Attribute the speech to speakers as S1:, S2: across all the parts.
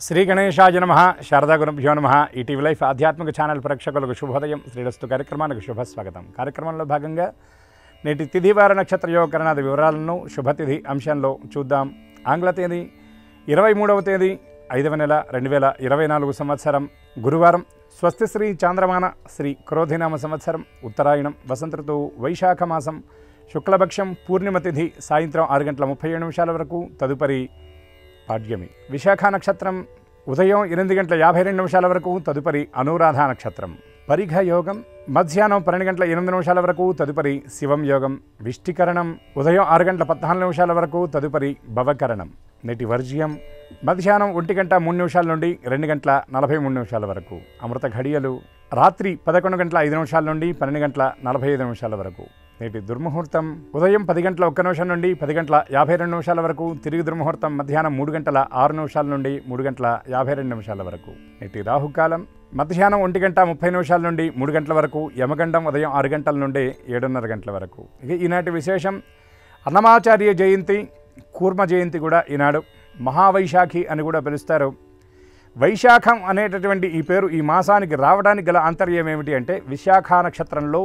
S1: శ్రీ గణేశాయ నమః శారదా గురుభ్యో నమః ఈటీవీ లైఫ్ ఆధ్యాత్మిక ఛానల్ ప్రేక్షకులకు శుభోదయం. శ్రీరస్తు కార్యక్రమానికి శుభస్వాగతం. కార్యక్రమంలో భాగంగా నేటి తిథివార నక్షత్ర యోగకరణాది వివరాలను శుభతిథి అంశంలో చూద్దాం. ఆంగ్ల తేదీ 23వ తేదీ 5వ నెల 2024 సంవత్సరం గురువారం. స్వస్తి శ్రీ చాంద్రమాన శ్రీ క్రోధినామ సంవత్సరం ఉత్తరాయణం వసంత ఋతువు వైశాఖ మాసం శుక్లపక్షం పూర్ణిమ తిథి సాయంత్రం 6:37 వరకు. తదుపరి పాడ్యమి. విశాఖ నక్షత్రం ఉదయం 8:52 వరకు. తదుపరి అనురాధ నక్షత్రం. పరిఘ యోగం మధ్యాహ్నం 12:08 వరకు. తదుపరి శివం యోగం. విష్టికరణం ఉదయం 6:14 వరకు. తదుపరి భవకరణం. నేటి వర్జ్యం మధ్యాహ్నం 1:03 నుండి 2:43 వరకు. అమృత ఘడియలు రాత్రి 11:05 నుండి 12:45 వరకు. నేటి దుర్ముహూర్తం ఉదయం 10:01 నుండి 10:52 వరకు. తిరిగి దుర్ముహూర్తం మధ్యాహ్నం 3:06 నుండి 3:52 వరకు. నేటి రాహుకాలం మధ్యాహ్నం 1:30 నుండి 3 గంటల వరకు. యమగండం ఉదయం 6 గంటల నుండి 7:30 గంటల వరకు. ఇక ఈనాటి విశేషం అన్నమాచార్య జయంతి, కూర్మ జయంతి కూడా ఈనాడు. మహావైశాఖి అని కూడా పిలుస్తారు. వైశాఖం అనేటటువంటి ఈ పేరు ఈ మాసానికి రావడానికి గల ఆంతర్యం ఏమిటి అంటే, విశాఖ నక్షత్రంలో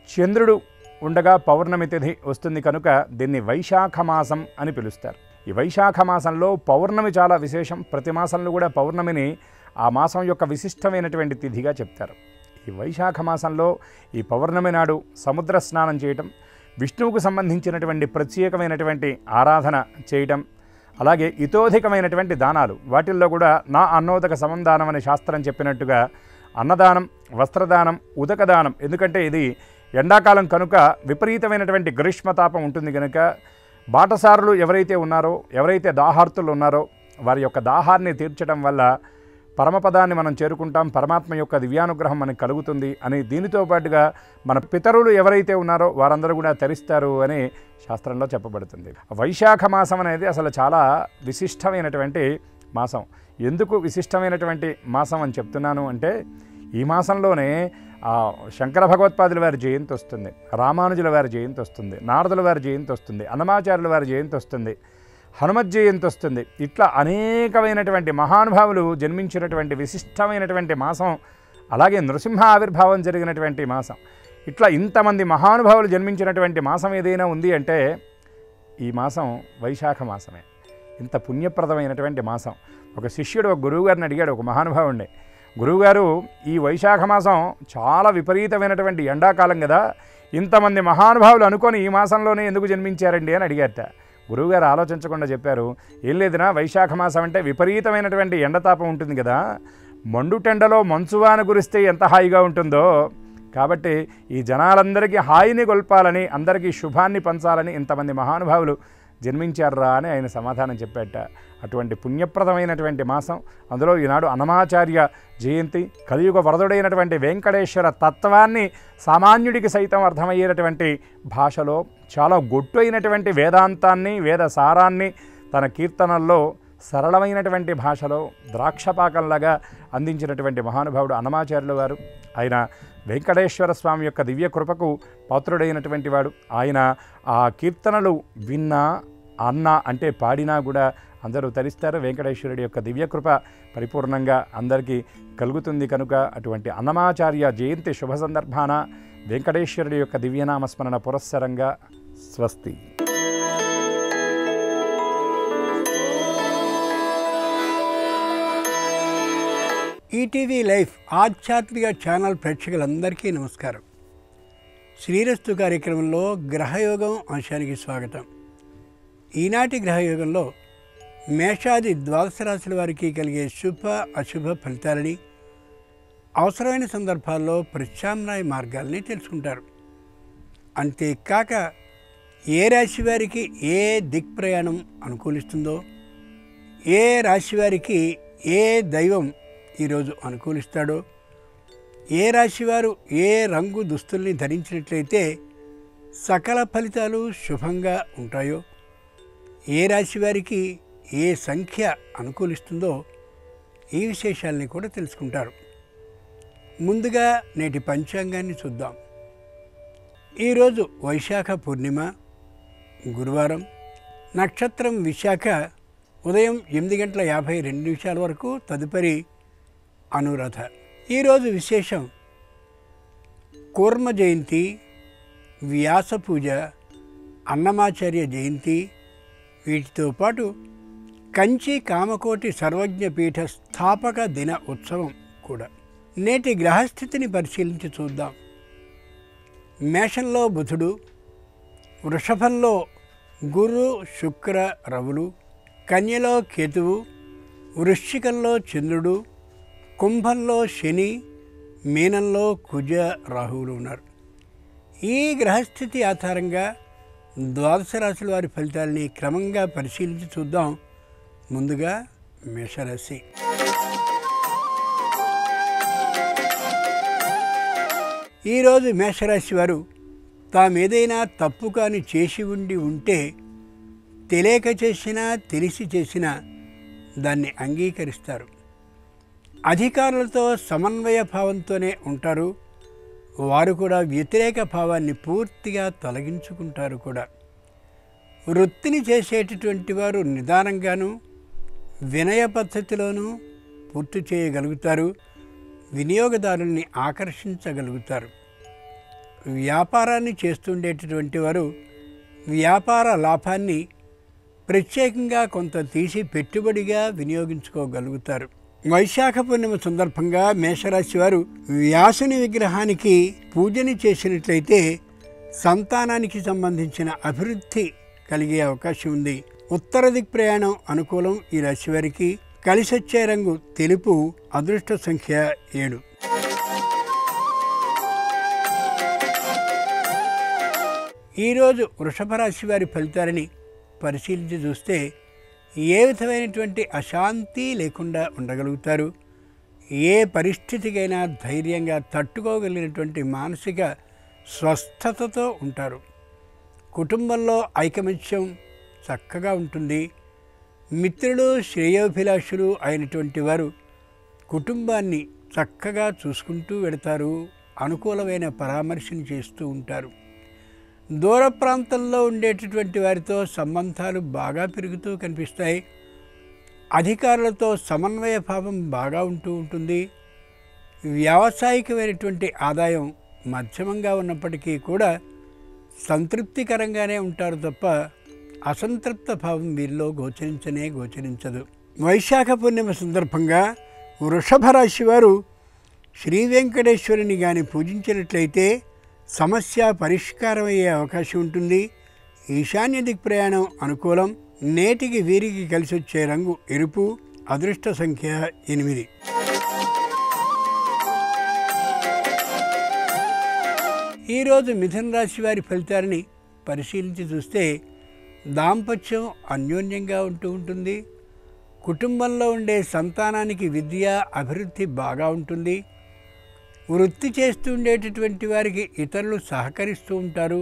S1: చంద్రుడు ఉండగా పౌర్ణమి తిథి వస్తుంది కనుక దీన్ని వైశాఖ మాసం అని పిలుస్తారు. ఈ వైశాఖ మాసంలో పౌర్ణమి చాలా విశేషం. ప్రతి మాసంలో కూడా పౌర్ణమిని ఆ మాసం యొక్క విశిష్టమైనటువంటి తిథిగా చెప్తారు. ఈ వైశాఖ మాసంలో ఈ పౌర్ణమి నాడు సముద్ర స్నానం చేయటం, విష్ణువుకు సంబంధించినటువంటి ప్రత్యేకమైనటువంటి ఆరాధన చేయటం, అలాగే ఇతోధికమైనటువంటి దానాలు, వాటిల్లో కూడా నా అన్నోదక సమందానం అనే శాస్త్రం చెప్పినట్టుగా అన్నదానం, వస్త్రదానం, ఉదకదానం. ఎందుకంటే ఇది ఎండాకాలం కనుక విపరీతమైనటువంటి గ్రీష్మతాపం ఉంటుంది కనుక బాటసారులు ఎవరైతే ఉన్నారో, ఎవరైతే దాహార్తులు ఉన్నారో వారి యొక్క దాహాన్ని తీర్చడం వల్ల పరమపదాన్ని మనం చేరుకుంటాం, పరమాత్మ యొక్క దివ్యానుగ్రహం మనకు కలుగుతుంది అని, దీనితో పాటుగా మన పితరులు ఎవరైతే ఉన్నారో వారందరూ కూడా తరిస్తారు అని శాస్త్రంలో చెప్పబడుతుంది. వైశాఖ మాసం అనేది అసలు చాలా విశిష్టమైనటువంటి మాసం. ఎందుకు విశిష్టమైనటువంటి మాసం అని చెప్తున్నాను అంటే, ఈ మాసంలోనే శంకర భగవత్పాదుల వారి జయంతి వస్తుంది, రామానుజుల వారి జయంతి వస్తుంది, నారదుల వారి జయంతి వస్తుంది, అన్నమాచార్యుల వారి జయంతి వస్తుంది, హనుమత్ జయంతి వస్తుంది. ఇట్లా అనేకమైనటువంటి మహానుభావులు జన్మించినటువంటి విశిష్టమైనటువంటి మాసం. అలాగే నృసింహ ఆవిర్భావం జరిగినటువంటి మాసం. ఇట్లా ఇంతమంది మహానుభావులు జన్మించినటువంటి మాసం ఏదైనా ఉంది అంటే ఈ మాసం వైశాఖ మాసమే. ఇంత పుణ్యప్రదమైనటువంటి మాసం. ఒక శిష్యుడు ఒక గురువుగారిని అడిగాడు, ఒక మహానుభావుడిని, గురువుగారు ఈ వైశాఖ మాసం చాలా విపరీతమైనటువంటి ఎండాకాలం కదా, ఇంతమంది మహానుభావులు అనుకొని ఈ మాసంలోనే ఎందుకు జన్మించారండి అని అడిగారట. గురువుగారు ఆలోచించకుండా చెప్పారు, ఏం లేదునా, వైశాఖ మాసం అంటే విపరీతమైనటువంటి ఎండతాపం ఉంటుంది కదా, మండుటెండలో మంచువాన కురిస్తే ఎంత హాయిగా ఉంటుందో, కాబట్టి ఈ జనాలందరికీ హాయిని గొల్పాలని, అందరికీ శుభాన్ని పంచాలని ఇంతమంది మహానుభావులు జన్మించారా అని ఆయన సమాధానం చెప్పాట. అటువంటి పుణ్యప్రదమైనటువంటి మాసం. అందులో ఈనాడు అన్నమాచార్య జయంతి. కలియుగ వరదుడైనటువంటి వెంకటేశ్వర తత్వాన్ని సామాన్యుడికి సైతం అర్థమయ్యేటటువంటి భాషలో, చాలా గొట్టు అయినటువంటి వేదాంతాన్ని, వేద సారాన్ని తన కీర్తనల్లో సరళమైనటువంటి భాషలో ద్రాక్షపాకంలాగా అందించినటువంటి మహానుభావుడు అన్నమాచార్యుల వారు. ఆయన వెంకటేశ్వర స్వామి యొక్క దివ్య కృపకు పాత్రుడైనటువంటి వాడు. ఆయన ఆ కీర్తనలు విన్నా, అన్నా అంటే పాడినా కూడా అందరూ తరిస్తారు. వెంకటేశ్వరుడి యొక్క దివ్యకృప పరిపూర్ణంగా అందరికీ కలుగుతుంది కనుక అటువంటి అన్నమాచార్య జయంతి శుభ సందర్భాన వెంకటేశ్వరుడి యొక్క దివ్యనామస్మరణ పురస్సరంగా స్వస్తి.
S2: ఈటీవీ లైఫ్ ఆధ్యాత్మిక ఛానల్ ప్రేక్షకులందరికీ నమస్కారం. శ్రీరస్తు కార్యక్రమంలో గ్రహయోగం అంశానికి స్వాగతం. ఈనాటి గ్రహయోగంలో మేషాది ద్వాదశ రాశుల వారికి కలిగే శుభ అశుభ ఫలితాలని, అవసరమైన సందర్భాల్లో ప్రత్యామ్నాయ మార్గాల్ని తెలుసుకుంటారు. అంతేకాక ఏ రాశి వారికి ఏ దిక్ప్రయాణం అనుకూలిస్తుందో, ఏ రాశి వారికి ఏ దైవం ఈరోజు అనుకూలిస్తాడో, ఏ రాశివారు ఏ రంగు దుస్తుల్ని ధరించినట్లయితే సకల ఫలితాలు శుభంగా ఉంటాయో, ఏ రాశి వారికి ఏ సంఖ్య అనుకూలిస్తుందో ఈ విశేషాలని కూడా తెలుసుకుంటారు. ముందుగా నేటి పంచాంగాన్ని చూద్దాం. ఈరోజు వైశాఖ పూర్ణిమ, గురువారం. నక్షత్రం విశాఖ, ఉదయం 8:52 వరకు, తదుపరి అనురాధ. ఈరోజు విశేషం కూర్మ జయంతి, వ్యాస పూజ, అన్నమాచార్య జయంతి. వీటితో పాటు కంచి కామకోటి సర్వజ్ఞ పీఠ స్థాపక దిన ఉత్సవం కూడా. నేటి గ్రహస్థితిని పరిశీలించి చూద్దాం. మేషంలో బుధుడు, వృషభంలో గురు శుక్ర రవులు, కన్యలో కేతువు, వృశ్చికంలో చంద్రుడు, కుంభంలో శని, మీనంలో కుజ రాహువులు ఉన్నారు. ఈ గ్రహస్థితి ఆధారంగా ద్వాదశ రాశుల వారి ఫలితాలని క్రమంగా పరిశీలించి చూద్దాం. ముందుగా మేషరాశి. ఈరోజు మేషరాశి వారు తామేదైనా తప్పు కాని చేసి ఉంటే తెలియక చేసినా తెలిసి చేసినా దాన్ని అంగీకరిస్తారు. అధికారులతో సమన్వయ భావంతోనే ఉంటారు. వారు కూడా వ్యతిరేక భావాన్ని పూర్తిగా తొలగించుకుంటారు కూడా. వృత్తిని చేసేటటువంటి వారు నిదానంగాను వినయ పద్ధతిలోనూ పూర్తి చేయగలుగుతారు. వినియోగదారుల్ని ఆకర్షించగలుగుతారు. వ్యాపారాన్ని చేస్తుండేటటువంటి వారు వ్యాపార లాభాన్ని ప్రత్యేకంగా కొంత తీసి పెట్టుబడిగా వినియోగించుకోగలుగుతారు. వైశాఖ పూర్ణిమ సందర్భంగా మేషరాశి వారు వ్యాసుని విగ్రహానికి పూజని చేసినట్లయితే సంతానానికి సంబంధించిన అభివృద్ధి కలిగే అవకాశం ఉంది. ఉత్తర దిక్ ప్రయాణం అనుకూలం ఈ రాశి వారికి. కలిసొచ్చే రంగు తెలుపు, అదృష్ట సంఖ్య 7. ఈరోజు వృషభ రాశి వారి ఫలితాలని పరిశీలించి చూస్తే ఏ విధమైనటువంటి అశాంతి లేకుండా ఉండగలుగుతారు. ఏ పరిస్థితికైనా ధైర్యంగా తట్టుకోగలిగినటువంటి మానసిక స్వస్థతతో ఉంటారు. కుటుంబంలో ఐకమత్యం చక్కగా ఉంటుంది. మిత్రులు, శ్రేయోభిలాషులు అయినటువంటి వారు కుటుంబాన్ని చక్కగా చూసుకుంటూ వెళతారు. అనుకూలమైన పరామర్శను చేస్తూ ఉంటారు. దూర ప్రాంతంలో ఉండేటటువంటి వారితో సంబంధాలు బాగా పెరుగుతూ కనిపిస్తాయి. అధికారులతో సమన్వయ భావం బాగా ఉంటూ ఉంటుంది. వ్యావసాయికమైనటువంటి ఆదాయం మధ్యమంగా ఉన్నప్పటికీ కూడా సంతృప్తికరంగానే ఉంటారు తప్ప అసంతృప్త భావం వీరిలో గోచరించదు. వైశాఖ పూర్ణిమ సందర్భంగా వృషభ రాశి వారు శ్రీ వెంకటేశ్వరుని గాని పూజించినట్లయితే సమస్య పరిష్కారం అయ్యే అవకాశం ఉంటుంది. ఈశాన్య దిక్ ప్రయాణం అనుకూలం. నేటికి వీరికి కలిసొచ్చే రంగు ఎరుపు, అదృష్ట సంఖ్య 8. ఈరోజు మిథున రాశి వారి ఫలితాలని పరిశీలించి చూస్తే దాంపత్యం అన్యోన్యంగా ఉంటుంది. కుటుంబంలో ఉండే సంతానానికి విద్య అభివృద్ధి బాగా ఉంటుంది. వృత్తి చేస్తూ ఉండేటటువంటి వారికి ఇతరులు సహకరిస్తూ ఉంటారు.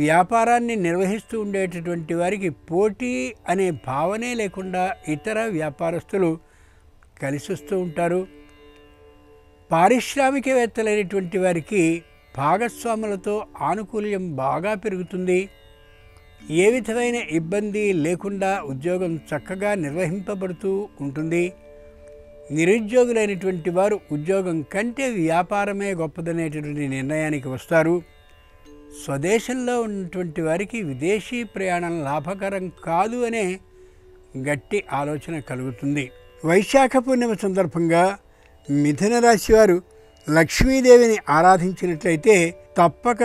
S2: వ్యాపారాన్ని నిర్వహిస్తూ ఉండేటటువంటి వారికి పోటీ అనే భావనే లేకుండా ఇతర వ్యాపారస్తులు కలిసి వస్తూ ఉంటారు. పారిశ్రామికవేత్తలైనటువంటి వారికి భాగస్వాములతో ఆనుకూల్యం బాగా పెరుగుతుంది. ఏ విధమైన ఇబ్బంది లేకుండా ఉద్యోగం చక్కగా నిర్వహింపబడుతూ ఉంటుంది. నిరుద్యోగులైనటువంటి వారు ఉద్యోగం కంటే వ్యాపారమే గొప్పదనేటటువంటి నిర్ణయానికి వస్తారు. స్వదేశంలో ఉన్నటువంటి వారికి విదేశీ ప్రయాణం లాభకరం కాదు అనే గట్టి ఆలోచన కలుగుతుంది. వైశాఖ పూర్ణిమ సందర్భంగా మిథున రాశి వారు లక్ష్మీదేవిని ఆరాధించినట్లయితే తప్పక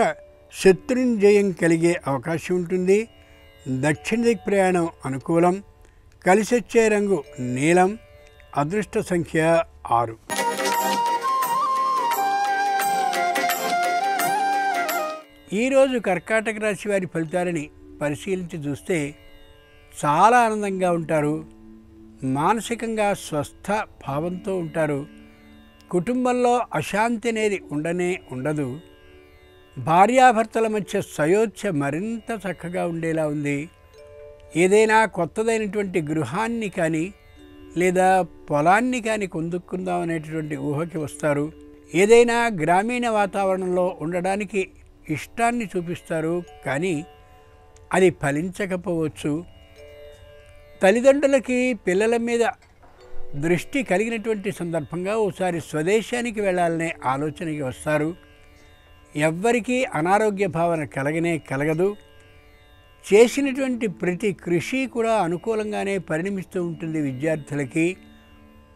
S2: శత్రుంజయం కలిగే అవకాశం ఉంటుంది. దక్షిణ దిక్ ప్రయాణం అనుకూలం. కలిసొచ్చే రంగు నీలం, అదృష్ట సంఖ్య 6. ఈరోజు కర్కాటక రాశి వారి ఫలితాలని పరిశీలించి చూస్తే చాలా ఆనందంగా ఉంటారు. మానసికంగా స్వస్థ భావంతో ఉంటారు. కుటుంబంలో అశాంతి అనేది ఉండదు. భార్యాభర్తల మధ్య సయోధ్య మరింత చక్కగా ఉండేలా ఉంది. ఏదైనా కొత్తదైనటువంటి గృహాన్ని కానీ లేదా పొలాన్ని కానీ కొనుక్కుందాం అనేటటువంటి ఊహకి వస్తారు. ఏదైనా గ్రామీణ వాతావరణంలో ఉండడానికి ఇష్టాన్ని చూపిస్తారు, కానీ అది ఫలించకపోవచ్చు. తల్లిదండ్రులకి పిల్లల మీద దృష్టి కలిగినటువంటి సందర్భంగా ఓసారి స్వదేశానికి వెళ్ళాలనే ఆలోచనకి వస్తారు. ఎవ్వరికీ అనారోగ్య భావన కలగదు. చేసినటువంటి ప్రతి కృషి కూడా అనుకూలంగానే పరిణమిస్తూ ఉంటుంది విద్యార్థులకి.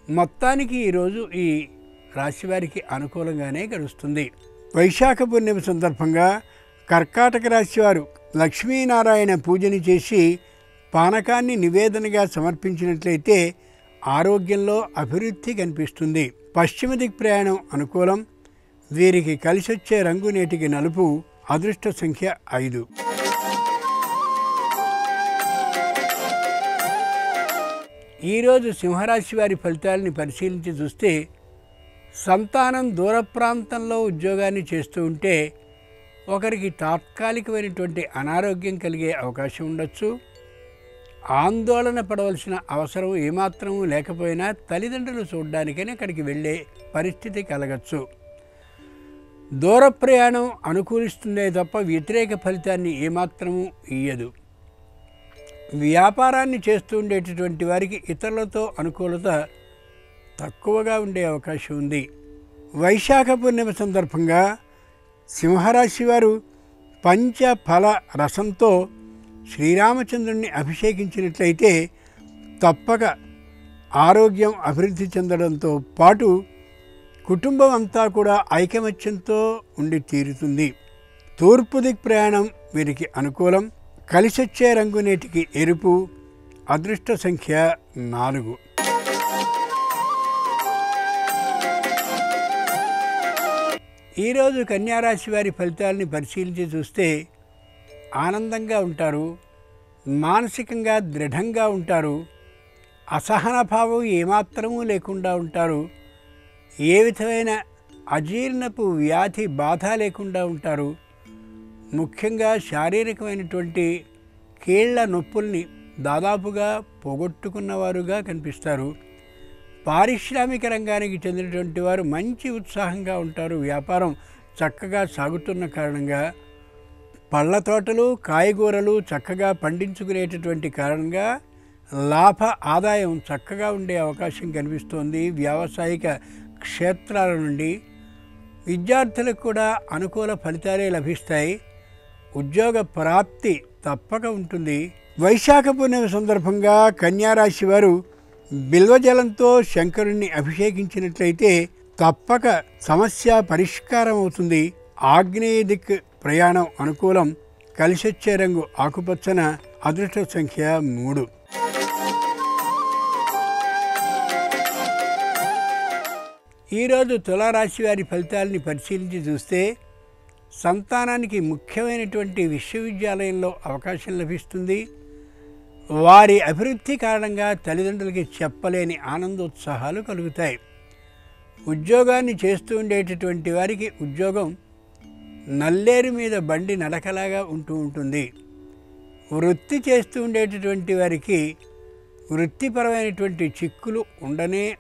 S2: మొత్తానికి ఈరోజు ఈ రాశివారికి అనుకూలంగానే గడుస్తుంది. వైశాఖ పూర్ణిమ సందర్భంగా కర్కాటక రాశివారు లక్ష్మీనారాయణ పూజని చేసి పానకాన్ని నివేదనగా సమర్పించినట్లయితే ఆరోగ్యంలో అభివృద్ధి కనిపిస్తుంది. పశ్చిమ దిక్ ప్రయాణం అనుకూలం. వీరికి కలిసొచ్చే రంగు నేటికి నలుపు. అదృష్ట సంఖ్య 5. ఈరోజు సింహరాశి వారి ఫలితాలని పరిశీలించి చూస్తే సంతానం దూర ప్రాంతంలో ఉద్యోగాన్ని చేస్తూ ఉంటే ఒకరికి తాత్కాలికమైనటువంటి అనారోగ్యం కలిగే అవకాశం ఉండొచ్చు. ఆందోళన పడవలసిన అవసరం ఏమాత్రమూ లేకపోయినా తల్లిదండ్రులు చూడడానికైనా అక్కడికి వెళ్ళే పరిస్థితి కలగచ్చు. దూర ప్రయాణం అనుకూలిస్తుందే తప్ప వ్యతిరేక ఫలితాన్ని ఏమాత్రమూ ఇయ్యదు. వ్యాపారాన్ని చేస్తూ ఉండేటటువంటి వారికి ఇతరులతో అనుకూలత తక్కువగా ఉండే అవకాశం ఉంది. వైశాఖ పూర్ణిమ సందర్భంగా సింహరాశి వారు పంచఫల రసంతో శ్రీరామచంద్రుణ్ణి అభిషేకించినట్లయితే తప్పక ఆరోగ్యం అభివృద్ధి చెందడంతో పాటు కుటుంబం అంతా కూడా ఐకమత్యంతో ఉండి తీరుతుంది. తూర్పు దిక్ ప్రయాణం వీరికి అనుకూలం. కలిసొచ్చే రంగు నేటికి ఎరుపు. అదృష్ట సంఖ్య 4. ఈరోజు కన్యారాశి వారి ఫలితాలని పరిశీలించి చూస్తే ఆనందంగా ఉంటారు. మానసికంగా దృఢంగా ఉంటారు. అసహన భావం ఏమాత్రమూ లేకుండా ఉంటారు. ఏ విధమైన అజీర్ణపు వ్యాధి బాధ లేకుండా ఉంటారు. ముఖ్యంగా శారీరకమైనటువంటి కీళ్ల నొప్పుల్ని దాదాపుగా పోగొట్టుకున్నవారుగా కనిపిస్తారు. పారిశ్రామిక రంగానికి చెందినటువంటి వారు మంచి ఉత్సాహంగా ఉంటారు. వ్యాపారం చక్కగా సాగుతున్న కారణంగా పళ్ళ తోటలు కాయగూరలు చక్కగా పండించుకునేటటువంటి కారణంగా లాభ ఆదాయం చక్కగా ఉండే అవకాశం కనిపిస్తోంది. వ్యావసాయిక క్షేత్రాల నుండి విద్యార్థులకు కూడా అనుకూల ఫలితాలే లభిస్తాయి. ఉద్యోగ ప్రాప్తి తప్పక ఉంటుంది. వైశాఖ పూర్ణిమ సందర్భంగా కన్యారాశి వారు బిల్వజలంతో శంకరుణ్ణి అభిషేకించినట్లయితే తప్పక సమస్య పరిష్కారం అవుతుంది. ఆగ్నేయ దిక్ ప్రయాణం అనుకూలం. కలిసొచ్చే రంగు ఆకుపచ్చన. అదృష్ట సంఖ్య 3. ఈరోజు తులారాశి వారి ఫలితాలని పరిశీలించి చూస్తే సంతానానికి ముఖ్యమైనటువంటి విశ్వవిద్యాలయంలో అవకాశం లభిస్తుంది. వారి అభివృద్ధి కారణంగా తల్లిదండ్రులకి చెప్పలేని ఆనందోత్సాహాలు కలుగుతాయి. ఉద్యోగాన్ని చేస్తూ ఉండేటటువంటి వారికి ఉద్యోగం నల్లేరు మీద బండి నడకలాగా ఉంటుంది. వృత్తి చేస్తూ ఉండేటటువంటి వారికి వృత్తిపరమైనటువంటి చిక్కులు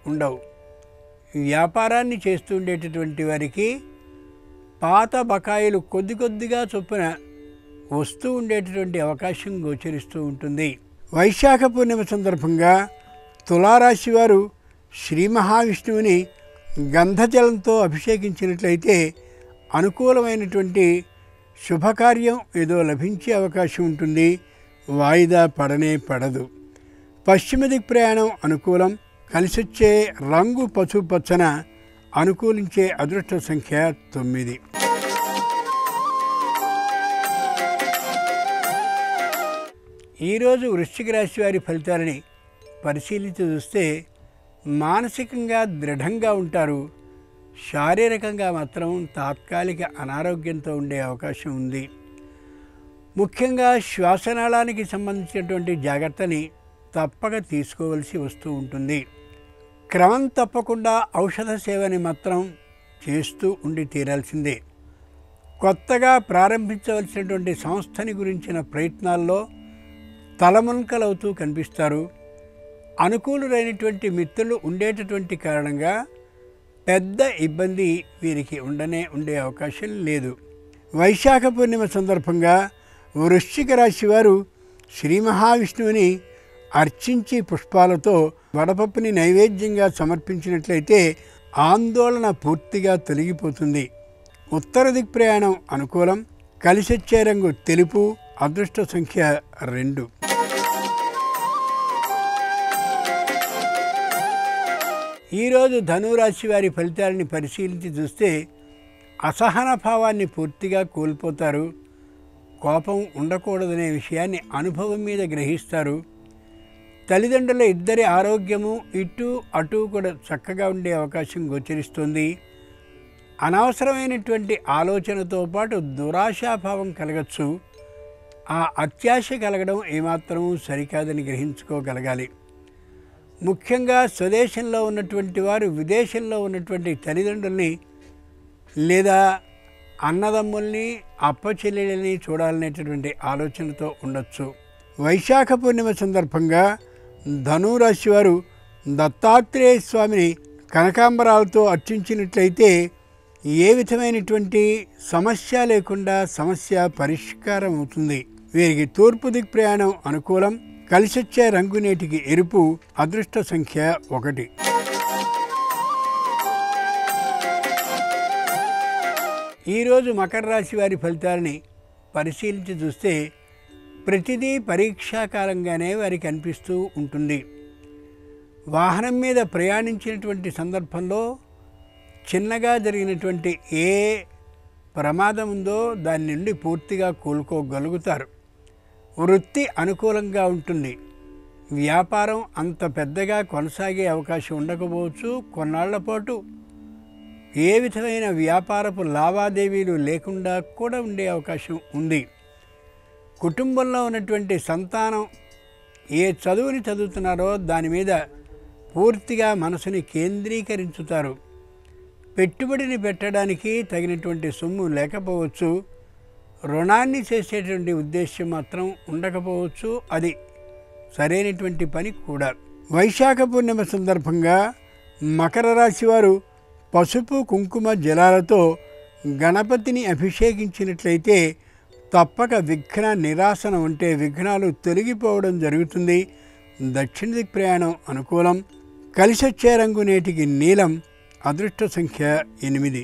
S2: ఉండవు. వ్యాపారాన్ని చేస్తూ ఉండేటటువంటి వారికి పాత బకాయిలు కొద్దిగా చొప్పున వస్తూ ఉండేటటువంటి అవకాశం గోచరిస్తూ ఉంటుంది. వైశాఖ పూర్ణిమ సందర్భంగా తులారాశి వారు శ్రీ మహావిష్ణువుని గంధజలంతో అభిషేకించినట్లయితే అనుకూలమైనటువంటి శుభకార్యం ఏదో లభించే అవకాశం ఉంటుంది. వాయిదా పడదు. పశ్చిమ దిక్ ప్రయాణం అనుకూలం. కలిసొచ్చే రంగు పసుపచ్చన. అనుకూలించే అదృష్ట సంఖ్య 9. ఈరోజు వృశ్చిక రాశి వారి ఫలితాలని పరిశీలించి చూస్తే మానసికంగా దృఢంగా ఉంటారు. శారీరకంగా మాత్రం తాత్కాలిక అనారోగ్యంతో ఉండే అవకాశం ఉంది. ముఖ్యంగా శ్వాసనాళానికి సంబంధించినటువంటి జాగ్రత్తని తప్పక తీసుకోవలసి వస్తూ ఉంటుంది. క్రమం తప్పకుండా ఔషధ సేవని మాత్రం చేస్తూ ఉండి తీరాల్సిందే. కొత్తగా ప్రారంభించవలసినటువంటి సంస్థని గురించిన ప్రయత్నాల్లో తలమునకలవుతూ కనిపిస్తారు. అనుకూలురైనటువంటి మిత్రులు ఉండేటటువంటి కారణంగా పెద్ద ఇబ్బంది వీరికి ఉండే అవకాశం లేదు. వైశాఖ పూర్ణిమ సందర్భంగా వృశ్చిక రాశి వారు శ్రీ మహావిష్ణువుని అర్చించి పుష్పాలతో వడపప్పుని నైవేద్యంగా సమర్పించినట్లయితే ఆందోళన పూర్తిగా తొలగిపోతుంది. ఉత్తర దిక్ప్రయాణం అనుకూలం. కలిసొచ్చే రంగు తెలుపు. అదృష్ట సంఖ్య 2. ఈరోజు ధనురాశి వారి ఫలితాలని పరిశీలించి చూస్తే అసహన భావాన్ని పూర్తిగా కోల్పోతారు. కోపం ఉండకూడదనే విషయాన్ని అనుభవం మీద గ్రహిస్తారు. తల్లిదండ్రుల ఇద్దరి ఆరోగ్యము ఇటు అటు కూడా చక్కగా ఉండే అవకాశం గోచరిస్తుంది. అనవసరమైనటువంటి ఆలోచనతో పాటు దురాశాభావం కలగచ్చు. ఆ అత్యాశ కలగడం ఏమాత్రమూ సరికాదని గ్రహించుకోగలగాలి. ముఖ్యంగా స్వదేశంలో ఉన్నటువంటి వారు విదేశంలో ఉన్నటువంటి తల్లిదండ్రుల్ని లేదా అన్నదమ్ముల్ని అప్పచెల్లెళ్ళని చూడాలనేటటువంటి ఆలోచనతో ఉండొచ్చు. వైశాఖ పూర్ణిమ సందర్భంగా ధనురాశి వారు దత్తాత్రేయ స్వామిని కనకాంబరాలతో అర్చించినట్లయితే ఏ విధమైనటువంటి సమస్య లేకుండా సమస్య పరిష్కారం అవుతుంది. వీరికి తూర్పు దిక్ ప్రయాణం అనుకూలం. కలిసొచ్చే రంగు నేటికి ఎరుపు. అదృష్ట సంఖ్య 1. ఈరోజు మకర రాశి వారి ఫలితాలని పరిశీలించి చూస్తే ప్రతిదీ పరీక్షాకాలంగానే వారికి అనిపిస్తూ ఉంటుంది. వాహనం మీద ప్రయాణించినటువంటి సందర్భంలో చిన్నగా జరిగినటువంటి ఏ ప్రమాదం ఉందో దాని నుండి పూర్తిగా కోలుకోగలుగుతారు. వృత్తి అనుకూలంగా ఉంటుంది. వ్యాపారం అంత పెద్దగా కొనసాగే అవకాశం ఉండకపోవచ్చు. కొన్నాళ్ల పాటు ఏ విధమైన వ్యాపారపు లావాదేవీలు లేకుండా కూడా ఉండే అవకాశం ఉంది. కుటుంబంలో ఉన్నటువంటి సంతానం ఏ చదువుని చదువుతున్నారో దాని మీద పూర్తిగా మనసుని కేంద్రీకరించుతారు. పెట్టుబడిని పెట్టడానికి తగినటువంటి సొమ్ము లేకపోవచ్చు. రుణాన్ని చేసేటువంటి ఉద్దేశ్యం మాత్రం ఉండకపోవచ్చు. అది సరైనటువంటి పని కూడా. వైశాఖ పూర్ణిమ సందర్భంగా మకర రాశి వారు పసుపు కుంకుమ జలాలతో గణపతిని అభిషేకించినట్లయితే తప్పక విఘ్న నిరాసనం అంటే విఘ్నాలు తొలగిపోవడం జరుగుతుంది. దక్షిణ దిక్ ప్రయాణం అనుకూలం. కలిసొచ్చే రంగు నేటికి నీలం. అదృష్ట సంఖ్య 8.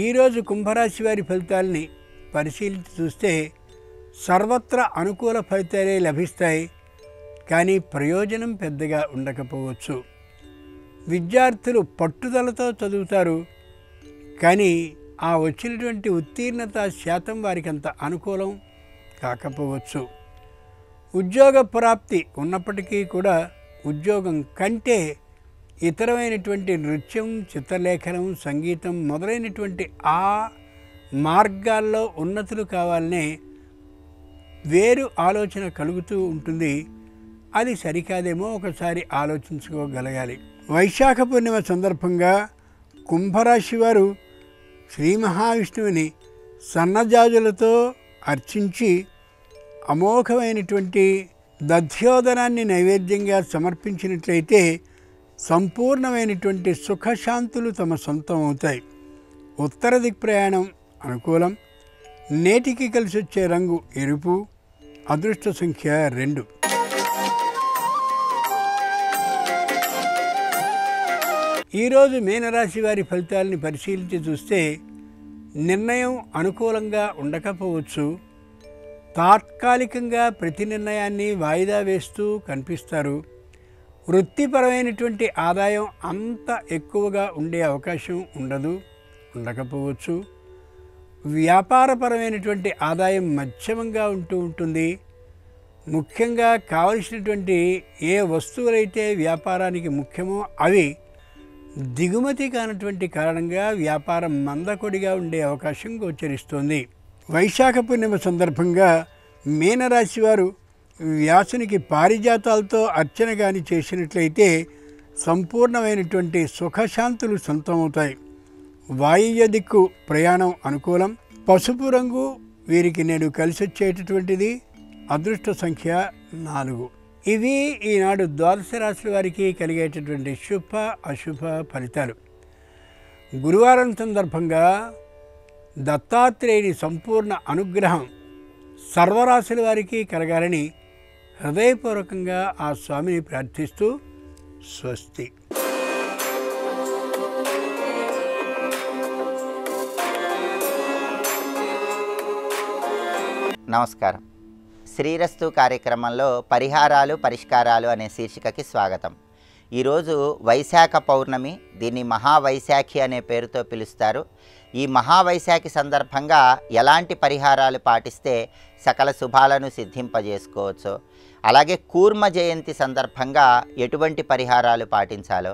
S2: ఈరోజు కుంభరాశి వారి ఫలితాలని పరిశీలించి చూస్తే సర్వత్రా అనుకూల ఫలితాలే లభిస్తాయి. కానీ ప్రయోజనం పెద్దగా ఉండకపోవచ్చు. విద్యార్థులు పట్టుదలతో చదువుతారు. కానీ ఆ వచ్చినటువంటి ఉత్తీర్ణత శాతం వారికి అంత అనుకూలం కాకపోవచ్చు. ఉద్యోగ ప్రాప్తి ఉన్నప్పటికీ కూడా ఉద్యోగం కంటే ఇతరమైనటువంటి నృత్యం, చిత్రలేఖనం, సంగీతం మొదలైనటువంటి ఆ మార్గాల్లో ఉన్నతులు కావాలనే వేరు ఆలోచన కలుగుతూ ఉంటుంది. అది సరికాదేమో ఒకసారి ఆలోచించుకోగలగాలి. వైశాఖ పూర్ణిమ సందర్భంగా కుంభరాశి వారు శ్రీ మహావిష్ణువుని సన్నజాజులతో అర్చించి అమోఘమైనటువంటి దధ్యోదనాన్ని నైవేద్యంగా సమర్పించినట్లయితే సంపూర్ణమైనటువంటి సుఖశాంతులు తమ సొంతం అవుతాయి. ఉత్తర దిక్ ప్రయాణం అనుకూలం. నేటికి కలిసొచ్చే రంగు ఎరుపు. అదృష్ట సంఖ్య 2. ఈరోజు మీనరాశి వారి ఫలితాలని పరిశీలించి చూస్తే నిర్ణయం అనుకూలంగా ఉండకపోవచ్చు. తాత్కాలికంగా ప్రతి నిర్ణయాన్ని వాయిదా వేస్తూ కనిపిస్తారు. వృత్తిపరమైనటువంటి ఆదాయం అంత ఎక్కువగా ఉండే అవకాశం ఉండకపోవచ్చు. వ్యాపారపరమైనటువంటి ఆదాయం మధ్యమంగా ఉంటూ ఉంటుంది. ముఖ్యంగా కావలసినటువంటి ఏ వస్తువులైతే వ్యాపారానికి ముఖ్యమో అవి దిగుమతి కానటువంటి కారణంగా వ్యాపారం మందకొడిగా ఉండే అవకాశం గోచరిస్తోంది. వైశాఖ పూర్ణిమ సందర్భంగా మీనరాశి వారు వ్యాసునికి పారిజాతాలతో అర్చన గాని చేసినట్లయితే సంపూర్ణమైనటువంటి సుఖశాంతులు సొంతమవుతాయి. వాయువ్య దిక్కు ప్రయాణం అనుకూలం. పసుపు రంగు వీరికి నేడు కలిసొచ్చేటటువంటిది. అదృష్ట సంఖ్య 4. ఇవి ఈనాడు ద్వాదశ రాశుల వారికి కలిగేటటువంటి శుభ అశుభ ఫలితాలు. గురువారం సందర్భంగా దత్తాత్రేయుని సంపూర్ణ అనుగ్రహం సర్వరాశుల వారికి కలగాలని హృదయపూర్వకంగా ఆ స్వామిని ప్రార్థిస్తూ స్వస్తి.
S3: నమస్కారం. శ్రీరస్తు కార్యక్రమంలో పరిహారాలు పరిష్కారాలు అనే శీర్షికకి స్వాగతం. ఈరోజు వైశాఖ పౌర్ణమి, దీన్ని మహావైశాఖి అనే పేరుతో పిలుస్తారు. ఈ మహావైశాఖి సందర్భంగా ఎలాంటి పరిహారాలు పాటిస్తే సకల శుభాలను సిద్ధింపజేసుకోవచ్చో, అలాగే కూర్మ జయంతి సందర్భంగా ఎటువంటి పరిహారాలు పాటించాలో,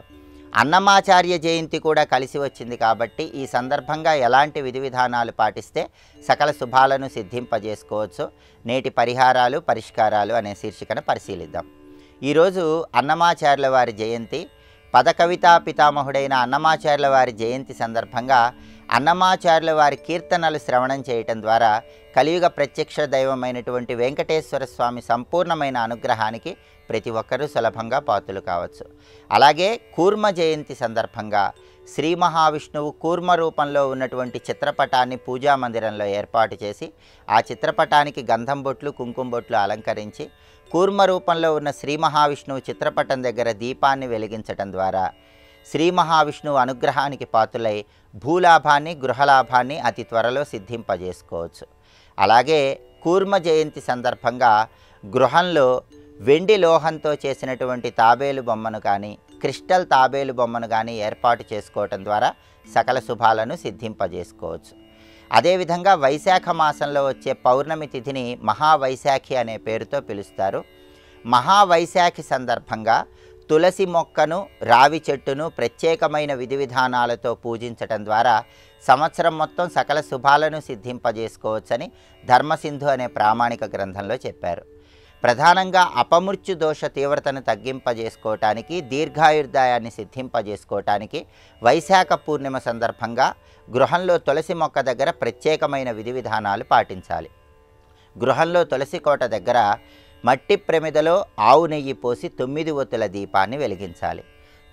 S3: అన్నమాచార్య జయంతి కూడా కలిసి వచ్చింది కాబట్టి ఈ సందర్భంగా ఎలాంటి విధి విధానాలు పాటిస్తే సకల శుభాలను సిద్ధింపజేసుకోవచ్చు, నేటి పరిహారాలు పరిష్కారాలు అనే శీర్షికను పరిశీలిద్దాం. ఈరోజు అన్నమాచార్యుల వారి జయంతి. పదకవితా పితామహుడైన అన్నమాచార్యుల వారి జయంతి సందర్భంగా అన్నమాచార్యుల వారి కీర్తనలు శ్రవణం చేయటం ద్వారా కలియుగ ప్రత్యక్ష దైవమైనటువంటి వెంకటేశ్వర స్వామి సంపూర్ణమైన అనుగ్రహానికి ప్రతి ఒక్కరూ సులభంగా పాత్రులు కావచ్చు. అలాగే కూర్మ జయంతి సందర్భంగా శ్రీ మహావిష్ణువు కూర్మ రూపంలో ఉన్నటువంటి చిత్రపటాన్ని పూజా మందిరంలో ఏర్పాటు చేసి ఆ చిత్రపటానికి గంధం బొట్లు కుంకుమ బొట్లు అలంకరించి కూర్మ రూపంలో ఉన్న శ్రీ మహావిష్ణువు చిత్రపటం దగ్గర దీపాన్ని వెలిగించటం ద్వారా శ్రీ మహావిష్ణువు అనుగ్రహానికి పాత్రులై భూలాభాన్ని గృహలాభాన్ని అతి త్వరలో సిద్ధింపజేసుకోవచ్చు. అలాగే కూర్మ జయంతి సందర్భంగా గృహంలో వెండి లోహంతో చేసినటువంటి తాబేలు బొమ్మను కానీ క్రిస్టల్ తాబేలు బొమ్మను కానీ ఏర్పాటు చేసుకోవటం ద్వారా సకల శుభాలను సిద్ధింపజేసుకోవచ్చు. అదేవిధంగా వైశాఖ మాసంలో వచ్చే పౌర్ణమి తిథిని మహావైశాఖి అనే పేరుతో పిలుస్తారు. మహావైశాఖి సందర్భంగా తులసి మొక్కను రావి చెట్టును ప్రత్యేకమైన విధి విధానాలతో పూజించటం ద్వారా సంవత్సరం మొత్తం సకల శుభాలను సిద్ధింపజేసుకోవచ్చని ధర్మసింధు అనే ప్రామాణిక గ్రంథంలో చెప్పారు. ప్రధానంగా అపమృత్యు దోష తీవ్రతను తగ్గింపజేసుకోవటానికి, దీర్ఘాయుర్దాయాన్ని సిద్ధింపజేసుకోవటానికి వైశాఖ పూర్ణిమ సందర్భంగా గృహంలో తులసి మొక్క దగ్గర ప్రత్యేకమైన విధి విధానాలు పాటించాలి. గృహంలో తులసి కోట దగ్గర మట్టి ప్రమిదలో ఆవు నెయ్యి పోసి 9 ఒత్తుల దీపాన్ని వెలిగించాలి.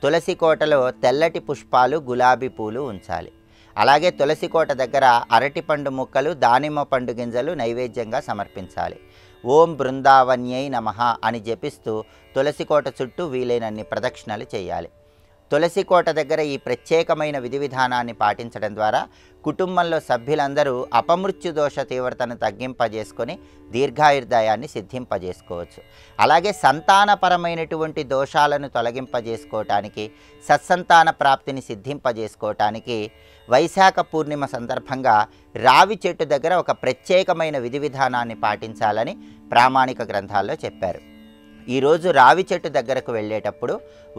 S3: తులసి కోటలో తెల్లటి పుష్పాలు గులాబీ పూలు ఉంచాలి. అలాగే తులసి కోట దగ్గర అరటిపండు ముక్కలు దానిమ్మ పండు గింజలు నైవేద్యంగా సమర్పించాలి. ఓం బృందావన్యై నమః అని జపిస్తూ తులసి కోట చుట్టూ వీలైనన్ని ప్రదక్షిణలు చేయాలి. తులసి కోట దగ్గర ఈ ప్రత్యేకమైన విధి విధానాన్ని పాటించడం ద్వారా కుటుంబంలో సభ్యులందరూ అపమృత్యు దోష తీవ్రతను తగ్గింపజేసుకొని దీర్ఘాయుర్దాయాన్ని సిద్ధింపజేసుకోవచ్చు. అలాగే సంతానపరమైనటువంటి దోషాలను తొలగింపజేసుకోవటానికి, సత్సంతాన ప్రాప్తిని సిద్ధింపజేసుకోవటానికి వైశాఖ పూర్ణిమ సందర్భంగా రావి చెట్టు దగ్గర ఒక ప్రత్యేకమైన విధి విధానాన్ని పాటించాలని ప్రామాణిక గ్రంథాల్లో చెప్పారు. ఈరోజు రావి చెట్టు దగ్గరకు వెళ్ళేటప్పుడు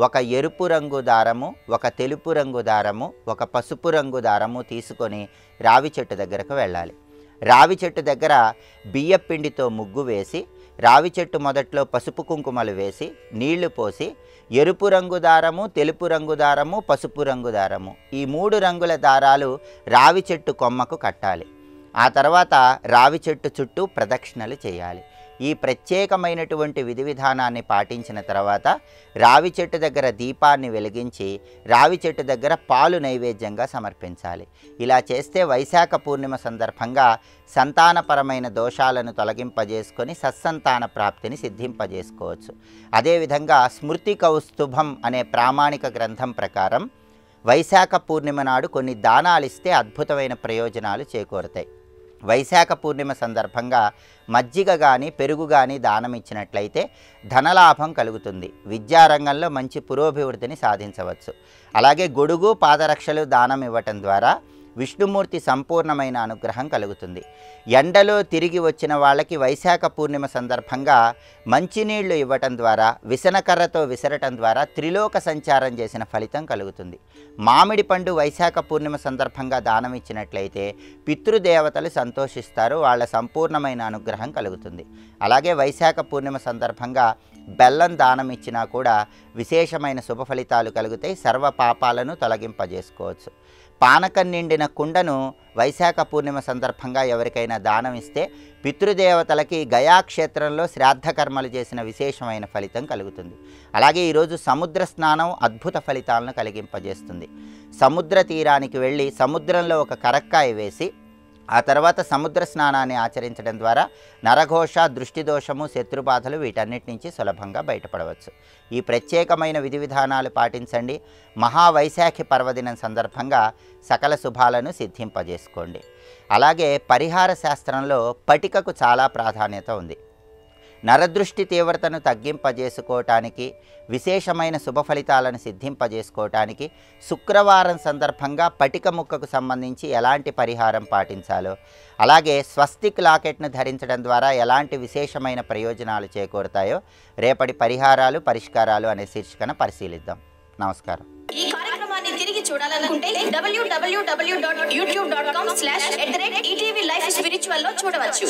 S3: ఒక ఎరుపు రంగు దారము, ఒక తెలుపు రంగు దారము, ఒక పసుపు రంగు దారము తీసుకొని రావి చెట్టు దగ్గరకు వెళ్ళాలి. రావి చెట్టు దగ్గర బియ్యపిండితో ముగ్గు వేసి రావి చెట్టు మొదట్లో పసుపు కుంకుమలు వేసి నీళ్లు పోసి ఎరుపు రంగు దారము, తెలుపు రంగు దారము, పసుపు రంగు దారము ఈ 3 రంగుల దారాలు రావి చెట్టు కొమ్మకు కట్టాలి. ఆ తర్వాత రావి చెట్టు చుట్టూ ప్రదక్షిణలు చేయాలి. ఈ ప్రత్యేకమైనటువంటి విధి విధానాన్ని పాటించిన తర్వాత రావి చెట్టు దగ్గర దీపాన్ని వెలిగించి రావి చెట్టు దగ్గర పాలు నైవేద్యంగా సమర్పించాలి. ఇలా చేస్తే వైశాఖ పూర్ణిమ సందర్భంగా సంతానపరమైన దోషాలను తొలగింపజేసుకొని సత్సంతాన ప్రాప్తిని సిద్ధింపజేసుకోవచ్చు. అదేవిధంగా స్మృతి కౌస్తుభం అనే ప్రామాణిక గ్రంథం ప్రకారం వైశాఖ పూర్ణిమ నాడు కొన్ని దానాలు ఇస్తే అద్భుతమైన ప్రయోజనాలు చేకూరుతాయి. వైశాఖ పూర్ణిమ సందర్భంగా మజ్జిగ కానీ పెరుగు కానీ దానం ఇచ్చినట్లయితే ధనలాభం కలుగుతుంది. విద్యారంగంలో మంచి పురోభివృద్ధిని సాధించవచ్చు. అలాగే గొడుగు పాదరక్షలు దానం ఇవ్వటం ద్వారా విష్ణుమూర్తి సంపూర్ణమైన అనుగ్రహం కలుగుతుంది. ఎండలో తిరిగి వచ్చిన వాళ్ళకి వైశాఖ పూర్ణిమ సందర్భంగా మంచినీళ్లు ఇవ్వటం ద్వారా, విసనకర్రతో విసరటం ద్వారా త్రిలోక సంచారం చేసిన ఫలితం కలుగుతుంది. మామిడి పండు వైశాఖ పూర్ణిమ సందర్భంగా దానం ఇచ్చినట్లయితే పితృదేవతలు సంతోషిస్తారు, వాళ్ళ సంపూర్ణమైన అనుగ్రహం కలుగుతుంది. అలాగే వైశాఖ పూర్ణిమ సందర్భంగా బెల్లం దానం ఇచ్చినా కూడా విశేషమైన శుభ ఫలితాలు కలుగుతాయి. సర్వ పాపాలను తొలగింపజేసుకోవచ్చు. పానకం నిండిన కుండను వైశాఖ పూర్ణిమ సందర్భంగా ఎవరికైనా దానం ఇస్తే పితృదేవతలకి గయాక్షేత్రంలో శ్రాద్ధ కర్మలు చేసిన విశేషమైన ఫలితం కలుగుతుంది. అలాగే ఈరోజు సముద్ర స్నానం అద్భుత ఫలితాలను కలిగింపజేస్తుంది. సముద్ర తీరానికి వెళ్ళి సముద్రంలో ఒక కరక్కాయ వేసి ఆ తర్వాత సముద్ర స్నానాన్ని ఆచరించడం ద్వారా నరఘోష, దృష్టి దోషము, శత్రుబాధలు వీటన్నిటి నుంచి సులభంగా బయటపడవచ్చు. ఈ ప్రత్యేకమైన విధి విధానాలు పాటించండి. మహావైశాఖి పర్వదినం సందర్భంగా సకల శుభాలను సిద్ధింపజేసుకోండి. అలాగే పరిహార శాస్త్రంలో పటికకు చాలా ప్రాధాన్యత ఉంది. నరదృష్టి తీవ్రతను తగ్గింపజేసుకోవటానికి, విశేషమైన శుభ ఫలితాలను సిద్ధింపజేసుకోవటానికి శుక్రవారం సందర్భంగా పటిక ముక్కకు సంబంధించి ఎలాంటి పరిహారం పాటించాలో, అలాగే స్వస్తిక్ లాకెట్ను ధరించడం ద్వారా ఎలాంటి విశేషమైన ప్రయోజనాలు చేకూరుతాయో రేపటి పరిహారాలు పరిష్కారాలు అనే శీర్షికన పరిశీలిద్దాం. నమస్కారం.
S4: ఈ కార్యక్రమాన్ని తిరిగి చూడాలనుకుంటే www.youtube.com/ETV Life Spiritual లో చూడవచ్చు.